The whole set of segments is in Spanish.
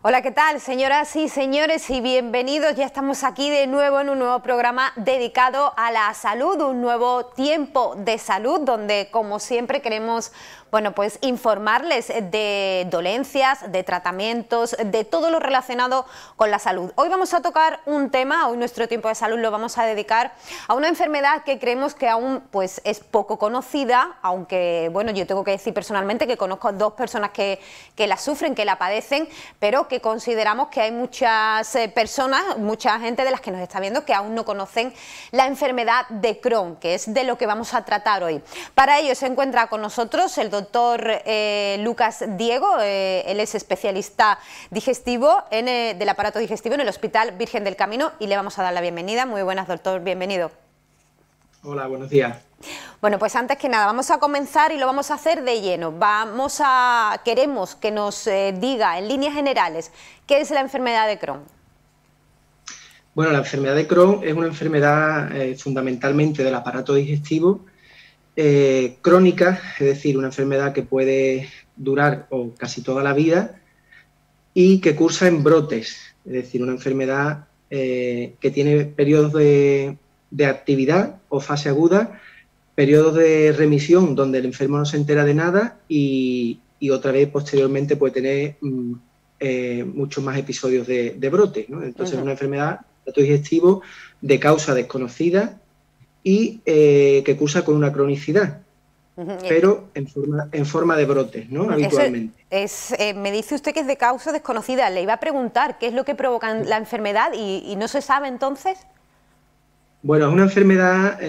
Hola, ¿qué tal, señoras y señores? Y bienvenidos. Ya estamos aquí de nuevo en un nuevo programa dedicado a la salud, un nuevo tiempo de salud, donde, como siempre, queremos, bueno, pues informarles de dolencias, de tratamientos, de todo lo relacionado con la salud. Hoy vamos a tocar un tema, hoy nuestro tiempo de salud lo vamos a dedicar a una enfermedad que creemos que aún pues es poco conocida, aunque, bueno, yo tengo que decir personalmente que conozco a dos personas que la sufren, que la padecen, pero que consideramos que hay muchas personas, mucha gente de las que nos está viendo que aún no conocen la enfermedad de Crohn, que es de lo que vamos a tratar hoy. Para ello se encuentra con nosotros el doctor Lucas Diego, él es especialista digestivo del aparato digestivo en el Hospital Virgen del Camino y le vamos a dar la bienvenida. Muy buenas, doctor, bienvenido. Hola, buenos días. Bueno, pues antes que nada vamos a comenzar y lo vamos a hacer de lleno. Queremos que nos diga en líneas generales qué es la enfermedad de Crohn. Bueno, la enfermedad de Crohn es una enfermedad fundamentalmente del aparato digestivo, crónica, es decir, una enfermedad que puede durar casi toda la vida y que cursa en brotes, es decir, una enfermedad que tiene periodos de actividad o fase aguda, periodos de remisión donde el enfermo no se entera de nada y otra vez posteriormente puede tener muchos más episodios de brote, ¿no? Entonces es una enfermedad digestivo de causa desconocida y que cursa con una cronicidad, pero en forma de brotes, ¿no? Habitualmente. Me dice usted que es de causa desconocida. Le iba a preguntar qué es lo que provoca la enfermedad y no se sabe entonces. Bueno, es una enfermedad,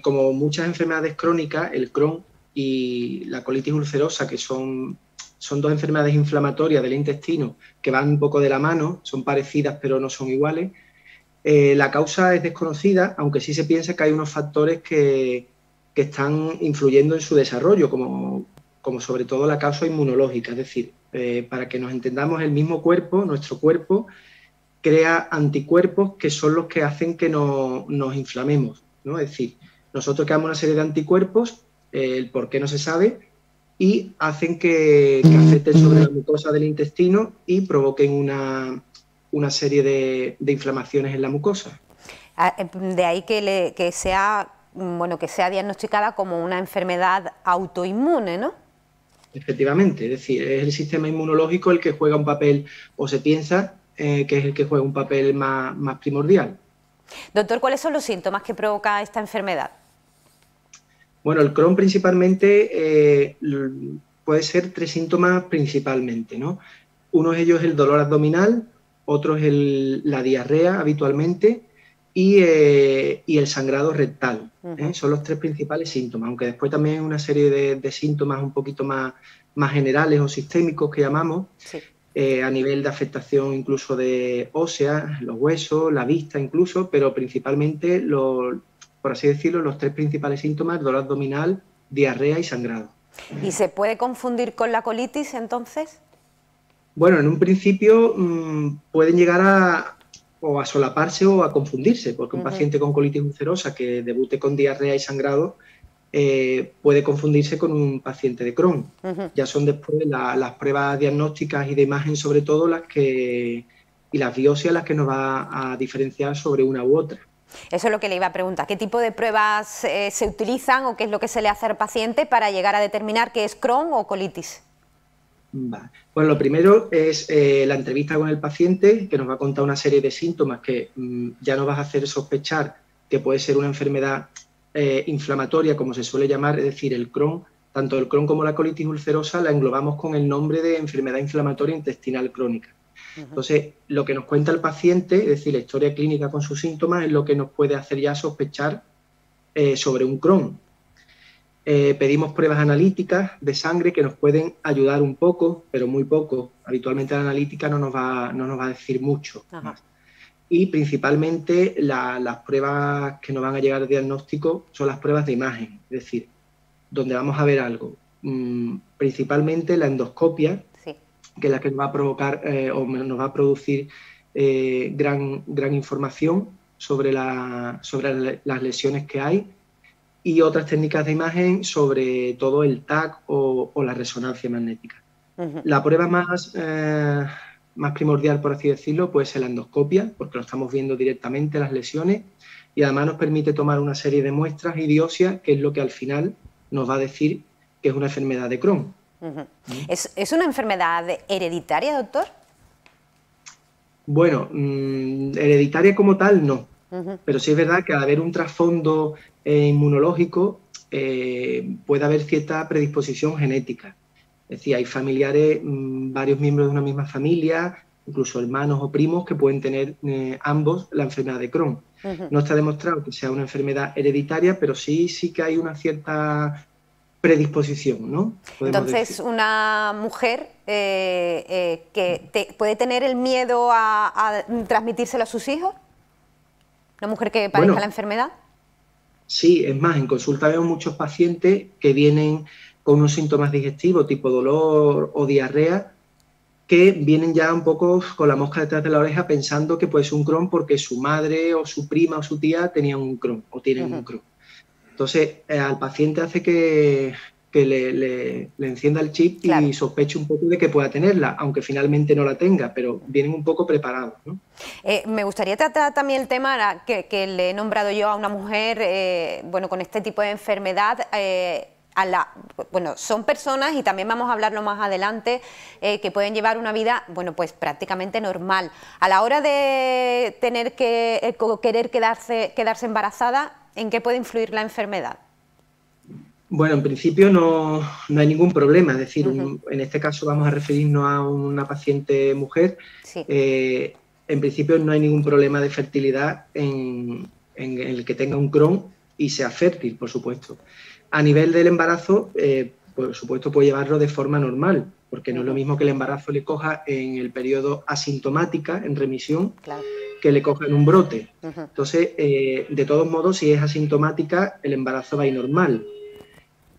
como muchas enfermedades crónicas, el Crohn y la colitis ulcerosa, que son dos enfermedades inflamatorias del intestino que van un poco de la mano, son parecidas pero no son iguales. La causa es desconocida, aunque sí se piensa que hay unos factores que están influyendo en su desarrollo, como sobre todo la causa inmunológica. Es decir, para que nos entendamos, el mismo cuerpo, nuestro cuerpo, crea anticuerpos que son los que hacen que nos inflamemos, ¿no? Es decir, nosotros creamos una serie de anticuerpos, el por qué no se sabe, y hacen que afecten sobre la mucosa del intestino y provoquen una serie de inflamaciones en la mucosa. De ahí que sea diagnosticada como una enfermedad autoinmune, ¿no? Efectivamente, es decir, es el sistema inmunológico el que juega un papel, o se piensa que es el que juega un papel más primordial. Doctor, ¿cuáles son los síntomas que provoca esta enfermedad? Bueno, el Crohn principalmente puede ser 3 síntomas principalmente, ¿no? Uno de ellos es el dolor abdominal, otro es la diarrea habitualmente y el sangrado rectal. Son los 3 principales síntomas, aunque después también hay una serie de síntomas un poquito más generales o sistémicos que llamamos, sí. A nivel de afectación incluso de ósea, los huesos, la vista incluso, pero principalmente, por así decirlo, los 3 principales síntomas: dolor abdominal, diarrea y sangrado. ¿Y se puede confundir con la colitis entonces? Bueno, en un principio pueden llegar a solaparse o a confundirse, porque un paciente con colitis ulcerosa que debute con diarrea y sangrado puede confundirse con un paciente de Crohn. Ya son después las pruebas diagnósticas y de imagen, sobre todo, y las biopsias las que nos va a diferenciar sobre una u otra. Eso es lo que le iba a preguntar. ¿Qué tipo de pruebas se utilizan o qué es lo que se le hace al paciente para llegar a determinar qué es Crohn o colitis? Vale. Bueno, lo primero es la entrevista con el paciente, que nos va a contar una serie de síntomas que ya nos va a hacer sospechar que puede ser una enfermedad inflamatoria, como se suele llamar, es decir, el Crohn. Tanto el Crohn como la colitis ulcerosa la englobamos con el nombre de enfermedad inflamatoria intestinal crónica. Entonces, lo que nos cuenta el paciente, es decir, la historia clínica con sus síntomas, es lo que nos puede hacer ya sospechar sobre un Crohn. Pedimos pruebas analíticas de sangre que nos pueden ayudar un poco, pero muy poco. Habitualmente la analítica no nos va a decir mucho más. Y principalmente las pruebas que nos van a llegar al diagnóstico son las pruebas de imagen, es decir, donde vamos a ver algo. Principalmente la endoscopia, sí, que es la que nos va a provocar o nos va a producir gran información sobre las lesiones que hay, y otras técnicas de imagen, sobre todo el TAC o la resonancia magnética. La prueba más más primordial, por así decirlo, puede ser la endoscopia, porque lo estamos viendo directamente las lesiones, y además nos permite tomar una serie de muestras y biopsias, que es lo que al final nos va a decir que es una enfermedad de Crohn. ¿Es una enfermedad hereditaria, doctor? Bueno, hereditaria como tal no, pero sí es verdad que al haber un trasfondo inmunológico puede haber cierta predisposición genética. Es decir, hay familiares, varios miembros de una misma familia, incluso hermanos o primos, que pueden tener ambos la enfermedad de Crohn. No está demostrado que sea una enfermedad hereditaria, pero sí que hay una cierta predisposición, ¿no? Entonces, decir. Una mujer que puede tener el miedo a transmitírselo a sus hijos, una mujer que padezca la enfermedad. Sí, es más, en consulta veo muchos pacientes que vienen con unos síntomas digestivos tipo dolor o diarrea, que vienen ya un poco con la mosca detrás de la oreja pensando que puede ser un Crohn porque su madre o su prima o su tía tenían un Crohn o tienen un Crohn. Entonces, al paciente hace que le encienda el chip y sospeche un poco de que pueda tenerla, aunque finalmente no la tenga, pero vienen un poco preparados, ¿no? Me gustaría tratar también el tema que le he nombrado yo a una mujer, bueno, con este tipo de enfermedad. Bueno, son personas, y también vamos a hablarlo más adelante, que pueden llevar una vida, bueno, pues prácticamente normal. A la hora de tener que querer quedarse embarazada, ¿en qué puede influir la enfermedad? Bueno, en principio no hay ningún problema, es decir, en este caso vamos a referirnos a una paciente mujer. Sí. En principio no hay ningún problema de fertilidad en el que tenga un Crohn y sea fértil, por supuesto. A nivel del embarazo, por supuesto puede llevarlo de forma normal, porque no es lo mismo que el embarazo le coja en el periodo asintomática, en remisión, que le coja en un brote. Entonces, de todos modos, si es asintomática, el embarazo va a ir normal.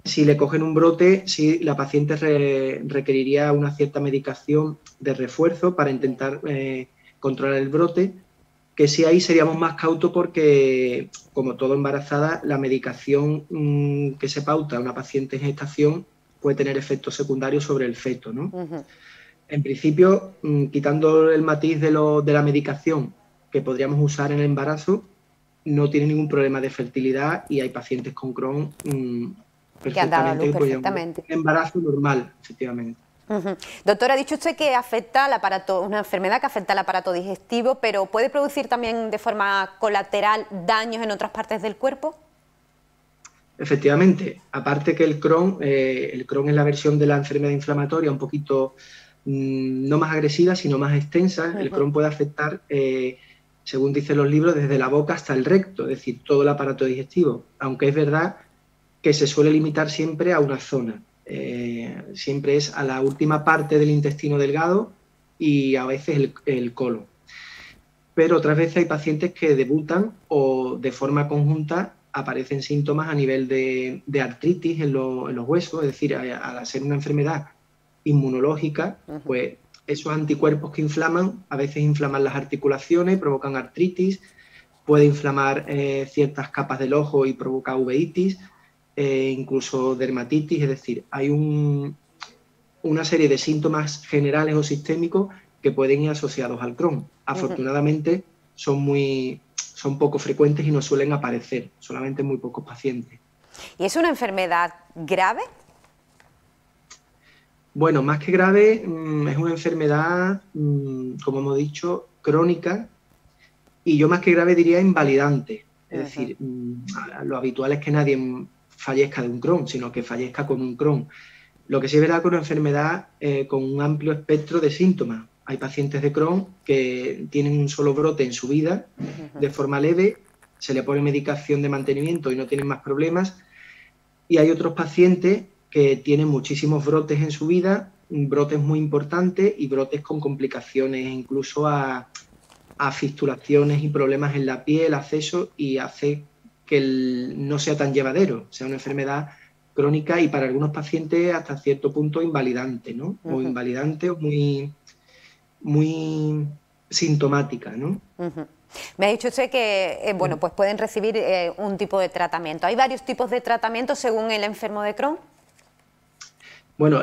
Si le cogen un brote, sí, la paciente requeriría una cierta medicación de refuerzo para intentar controlar el brote, que sí ahí seríamos más cautos porque, como todo embarazada, la medicación que se pauta a una paciente en gestación puede tener efectos secundarios sobre el feto, ¿no? En principio, quitando el matiz de la medicación que podríamos usar en el embarazo, no tiene ningún problema de fertilidad y hay pacientes con Crohn que han dado a luz perfectamente. Un embarazo normal, efectivamente. Doctor, ha dicho usted que afecta al aparato, una enfermedad que afecta al aparato digestivo, pero ¿puede producir también de forma colateral daños en otras partes del cuerpo? Efectivamente, aparte que el Crohn es la versión de la enfermedad inflamatoria un poquito no más agresiva, sino más extensa. El Crohn puede afectar, según dicen los libros, desde la boca hasta el recto, es decir, todo el aparato digestivo, aunque es verdad que se suele limitar siempre a una zona. Siempre es a la última parte del intestino delgado y a veces el colon. Pero otras veces hay pacientes que debutan o de forma conjunta aparecen síntomas a nivel de artritis en los huesos, es decir, al ser una enfermedad inmunológica, pues esos anticuerpos que inflaman, a veces inflaman las articulaciones, provocan artritis, puede inflamar ciertas capas del ojo y provoca uveitis, incluso dermatitis, es decir, hay una serie de síntomas generales o sistémicos que pueden ir asociados al Crohn. Afortunadamente son poco frecuentes y no suelen aparecer, solamente en muy pocos pacientes. ¿Y es una enfermedad grave? Bueno, más que grave, es una enfermedad, como hemos dicho, crónica, y yo más que grave diría invalidante. Es decir, lo habitual es que nadie fallezca de un Crohn, sino que fallezca con un Crohn. Lo que sí es verdad con una enfermedad con un amplio espectro de síntomas. Hay pacientes de Crohn que tienen un solo brote en su vida, de forma leve, se le pone medicación de mantenimiento y no tienen más problemas. Y hay otros pacientes que tienen muchísimos brotes en su vida, brotes muy importantes y brotes con complicaciones, incluso a fistulaciones y problemas en la piel, acceso, y hace que no sea tan llevadero, sea una enfermedad crónica y para algunos pacientes hasta cierto punto invalidante, ¿no? O invalidante o muy sintomática, ¿no? Me ha dicho usted que bueno, pues pueden recibir un tipo de tratamiento. ¿Hay varios tipos de tratamiento según el enfermo de Crohn? Bueno,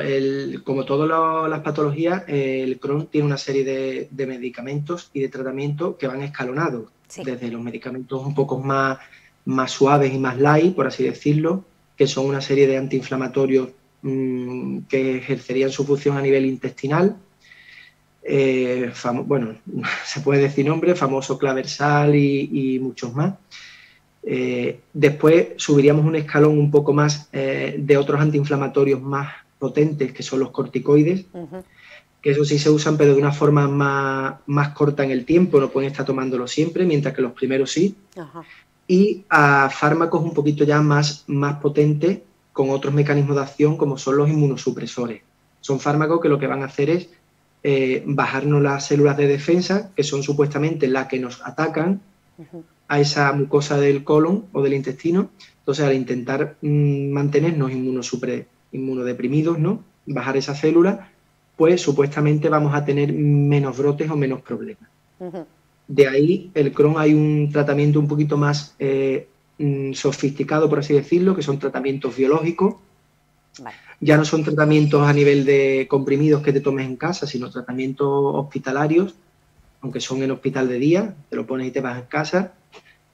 como todas las patologías, el Crohn tiene una serie de medicamentos y de tratamientos que van escalonados, sí, desde los medicamentos un poco más suaves y más light, por así decirlo, que son una serie de antiinflamatorios que ejercerían su función a nivel intestinal. Bueno, se puede decir nombre, famoso Claversal y muchos más. Después subiríamos un escalón un poco más de otros antiinflamatorios más potentes, que son los corticoides, que eso sí se usan, pero de una forma más corta en el tiempo, no pueden estar tomándolo siempre, mientras que los primeros sí. Y a fármacos un poquito ya más potentes, con otros mecanismos de acción, como son los inmunosupresores. Son fármacos que lo que van a hacer es bajarnos las células de defensa, que son supuestamente las que nos atacan a esa mucosa del colon o del intestino. Entonces, al intentar mantenernos inmunodeprimidos, ¿no?, bajar esa célula, pues supuestamente vamos a tener menos brotes o menos problemas. De ahí, el Crohn, hay un tratamiento un poquito más sofisticado, por así decirlo, que son tratamientos biológicos. Vale. Ya no son tratamientos a nivel de comprimidos que te tomes en casa, sino tratamientos hospitalarios, aunque son en hospital de día, te lo pones y te vas en casa,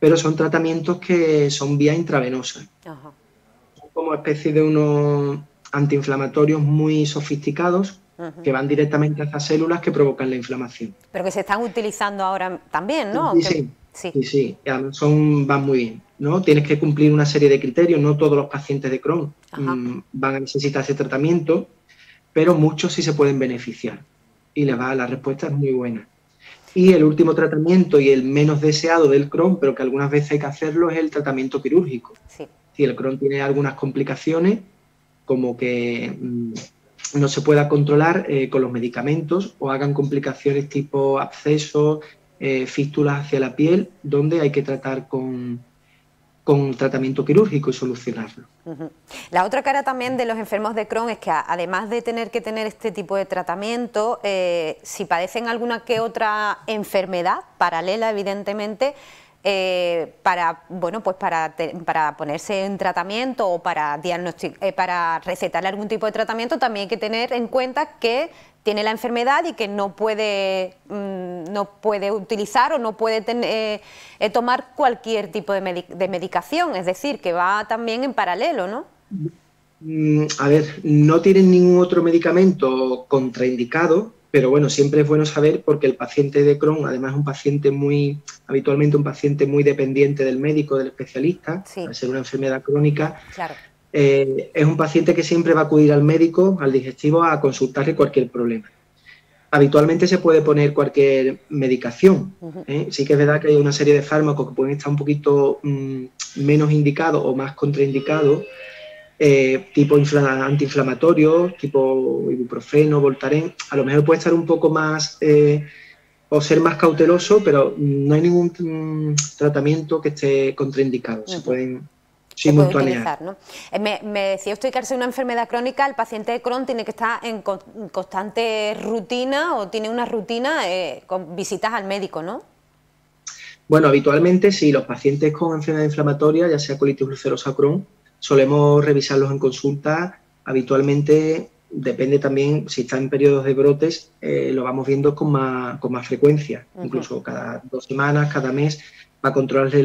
pero son tratamientos que son vía intravenosa. Son como especie de unos antiinflamatorios muy sofisticados que van directamente a esas células que provocan la inflamación. Pero que se están utilizando ahora también, ¿no? Sí. Van muy bien, ¿no? Tienes que cumplir una serie de criterios, no todos los pacientes de Crohn van a necesitar ese tratamiento, pero muchos sí se pueden beneficiar y la respuesta es muy buena. Y el último tratamiento y el menos deseado del Crohn, pero que algunas veces hay que hacerlo, es el tratamiento quirúrgico. Sí. Si el Crohn tiene algunas complicaciones, como que no se pueda controlar con los medicamentos, o hagan complicaciones tipo abscesos, fístulas hacia la piel, donde hay que tratar con tratamiento quirúrgico y solucionarlo. La otra cara también de los enfermos de Crohn es que, además de tener que tener este tipo de tratamiento, si padecen alguna que otra enfermedad paralela, evidentemente, para ponerse en tratamiento o para recetarle algún tipo de tratamiento, también hay que tener en cuenta que tiene la enfermedad y que no puede utilizar o no puede tomar cualquier tipo de medicación, es decir, que va también en paralelo, ¿no? A ver, no tienen ningún otro medicamento contraindicado, pero bueno, siempre es bueno saber, porque el paciente de Crohn, además, es habitualmente un paciente muy dependiente del médico, del especialista, sí, al ser una enfermedad crónica. Claro. Es un paciente que siempre va a acudir al médico, al digestivo, a consultarle cualquier problema. Habitualmente se puede poner cualquier medicación. Sí que es verdad que hay una serie de fármacos que pueden estar un poquito menos indicados o más contraindicados, tipo antiinflamatorios, tipo ibuprofeno, Voltaren. A lo mejor puede estar un poco más o ser más cauteloso, pero no hay ningún tratamiento que esté contraindicado. Se pueden utilizar, ¿no? Me decía usted que al ser una enfermedad crónica, el paciente de Crohn tiene que estar en constante rutina, o tiene una rutina con visitas al médico, ¿no? Bueno, habitualmente sí, los pacientes con enfermedad inflamatoria, ya sea colitis ulcerosa o Crohn, solemos revisarlos en consulta. Habitualmente, depende también, si está en periodos de brotes, lo vamos viendo con más frecuencia, incluso cada 2 semanas, cada mes, para controlarle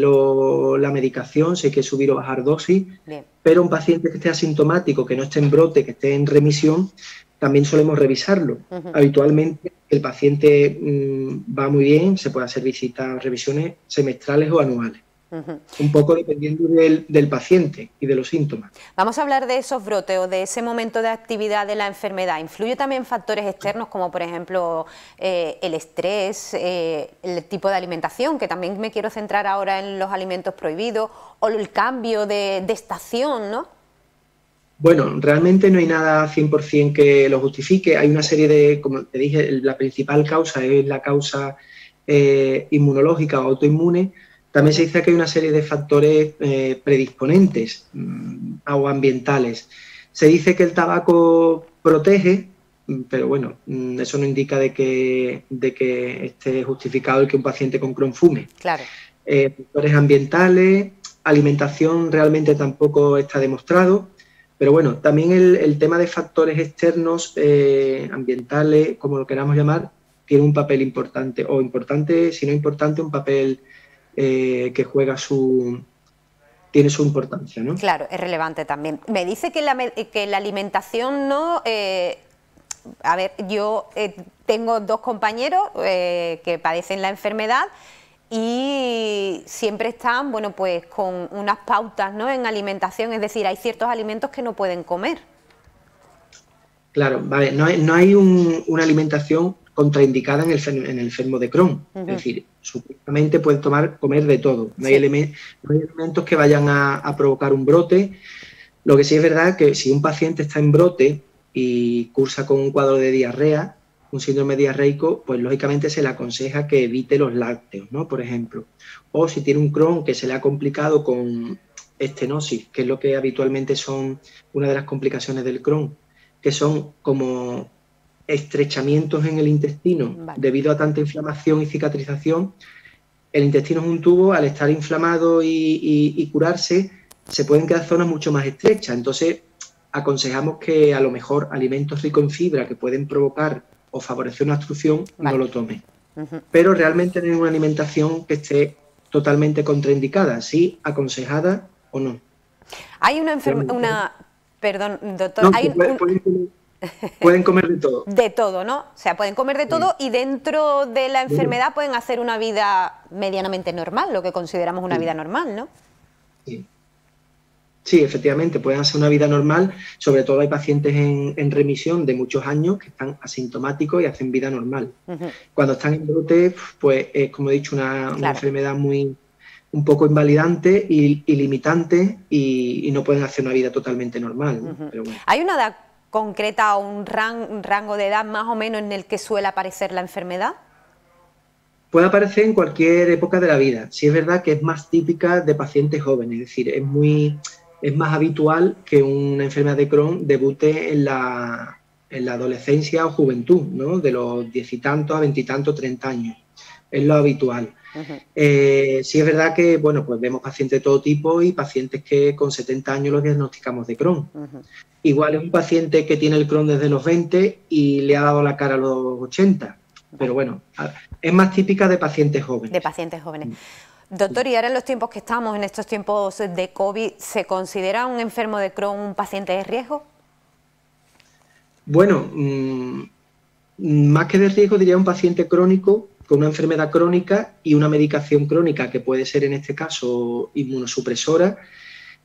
la medicación, si hay que subir o bajar dosis. Bien. Pero un paciente que esté asintomático, que no esté en brote, que esté en remisión, también solemos revisarlo. Habitualmente el paciente va muy bien, se puede hacer visitas, revisiones semestrales o anuales. Un poco dependiendo del paciente y de los síntomas. Vamos a hablar de esos brotes o de ese momento de actividad de la enfermedad. ¿Influye también factores externos como, por ejemplo, el estrés, el tipo de alimentación, que también me quiero centrar ahora en los alimentos prohibidos, o el cambio de estación, ¿no? Bueno, realmente no hay nada 100% que lo justifique. Hay una serie de, como te dije, la principal causa es la causa inmunológica o autoinmune. También se dice que hay una serie de factores predisponentes o ambientales. Se dice que el tabaco protege, pero bueno, eso no indica de que esté justificado el que un paciente con Crohn fume. Claro. Factores ambientales, alimentación realmente tampoco está demostrado. Pero bueno, también el tema de factores externos, ambientales, como lo queramos llamar, tiene un papel importante, o importante, si no importante, un papel que tiene su importancia, ¿no? Claro, es relevante también. Me dice que la alimentación no... a ver, yo tengo 2 compañeros que padecen la enfermedad y siempre están, bueno, pues con unas pautas, ¿no?, en alimentación, es decir, hay ciertos alimentos que no pueden comer. Claro, vale, no hay una alimentación contraindicada en el enfermo de Crohn. Es decir, supuestamente pueden comer de todo. No hay elementos que vayan a provocar un brote. Lo que sí es verdad que si un paciente está en brote y cursa con un cuadro de diarrea, un síndrome diarreico, pues lógicamente se le aconseja que evite los lácteos, ¿no?, por ejemplo. O si tiene un Crohn que se le ha complicado con estenosis, que es lo que habitualmente son una de las complicaciones del Crohn, que son como estrechamientos en el intestino debido a tanta inflamación y cicatrización. El intestino es un tubo, al estar inflamado y curarse, se pueden quedar zonas mucho más estrechas. Entonces, aconsejamos que a lo mejor alimentos ricos en fibra que pueden provocar o favorecer una obstrucción, no lo tomen. Pero realmente no hay una alimentación que esté totalmente contraindicada, sí aconsejada o no. Hay perdón, doctor, no, hay pueden comer de todo. De todo, ¿no? O sea, pueden comer de todo y dentro de la enfermedad pueden hacer una vida medianamente normal, lo que consideramos una vida normal, ¿no? Sí, efectivamente, pueden hacer una vida normal. Sobre todo hay pacientes en remisión de muchos años que están asintomáticos y hacen vida normal. Cuando están en brote, pues es, como he dicho, una enfermedad un poco invalidante y limitante y no pueden hacer una vida totalmente normal, ¿no? Pero bueno. ¿Hay una edad concreta o un rango de edad más o menos en el que suele aparecer la enfermedad? Puede aparecer en cualquier época de la vida. Sí es verdad que es más típica de pacientes jóvenes, es decir, es más habitual que una enfermedad de Crohn debute en la adolescencia o juventud, ¿no?, de los 10 y tantos a 20 y tantos, 30 años. Es lo habitual. Sí es verdad que, bueno, pues vemos pacientes de todo tipo y pacientes que con 70 años los diagnosticamos de Crohn. Igual es un paciente que tiene el Crohn desde los 20 y le ha dado la cara a los 80. Pero bueno, es más típica de pacientes jóvenes. De pacientes jóvenes. Doctor, y ahora en los tiempos que estamos, en estos tiempos de COVID, ¿se considera un enfermo de Crohn un paciente de riesgo? Bueno, más que de riesgo diría un paciente crónico con una enfermedad crónica y una medicación crónica que puede ser en este caso inmunosupresora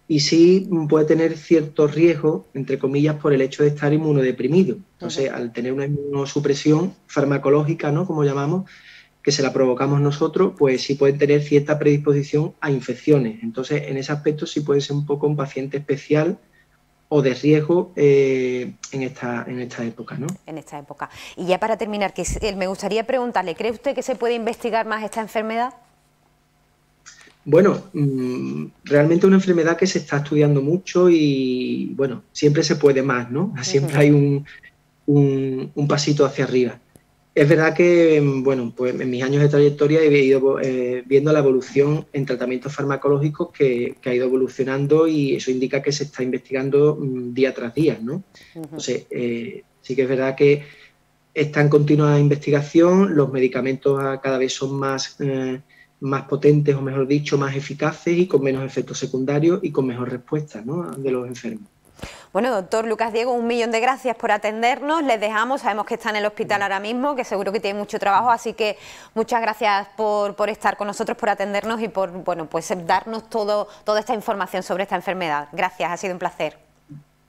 y sí puede tener cierto riesgo, entre comillas, por el hecho de estar inmunodeprimido. Entonces, al tener una inmunosupresión farmacológica, ¿no?, como llamamos, que se la provocamos nosotros, pues sí pueden tener cierta predisposición a infecciones. Entonces, en ese aspecto sí puede ser un poco un paciente especial o de riesgo en esta época, ¿no? En esta época. Y ya para terminar, me gustaría preguntarle, ¿cree usted que se puede investigar más esta enfermedad? Bueno, realmente es una enfermedad que se está estudiando mucho y, bueno, siempre se puede más, ¿no? Siempre hay un pasito hacia arriba. Es verdad que, bueno, pues en mis años de trayectoria he ido viendo la evolución en tratamientos farmacológicos que ha ido evolucionando y eso indica que se está investigando día tras día, ¿no? Entonces, sí que es verdad que está en continua investigación, los medicamentos cada vez son más potentes, o mejor dicho, más eficaces y con menos efectos secundarios y con mejor respuesta, ¿no?, de los enfermos. Bueno, doctor Lucas Diego, 1.000.000 de gracias por atendernos. Les dejamos, sabemos que está en el hospital ahora mismo, que seguro que tiene mucho trabajo, así que muchas gracias por estar con nosotros, por atendernos y por, bueno, pues darnos toda esta información sobre esta enfermedad. Gracias, ha sido un placer.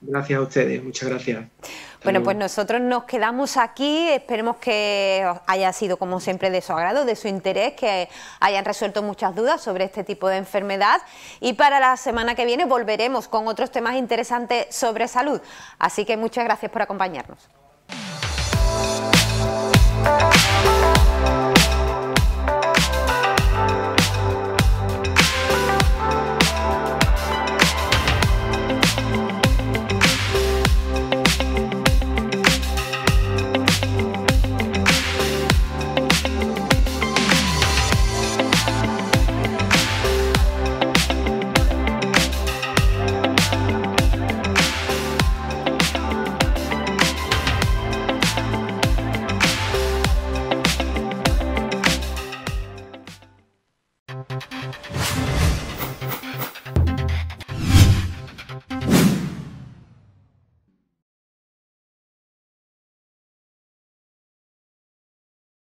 Gracias a ustedes, muchas gracias. Bueno, pues nosotros nos quedamos aquí, esperemos que haya sido como siempre de su agrado, de su interés, que hayan resuelto muchas dudas sobre este tipo de enfermedad y para la semana que viene volveremos con otros temas interesantes sobre salud. Así que muchas gracias por acompañarnos.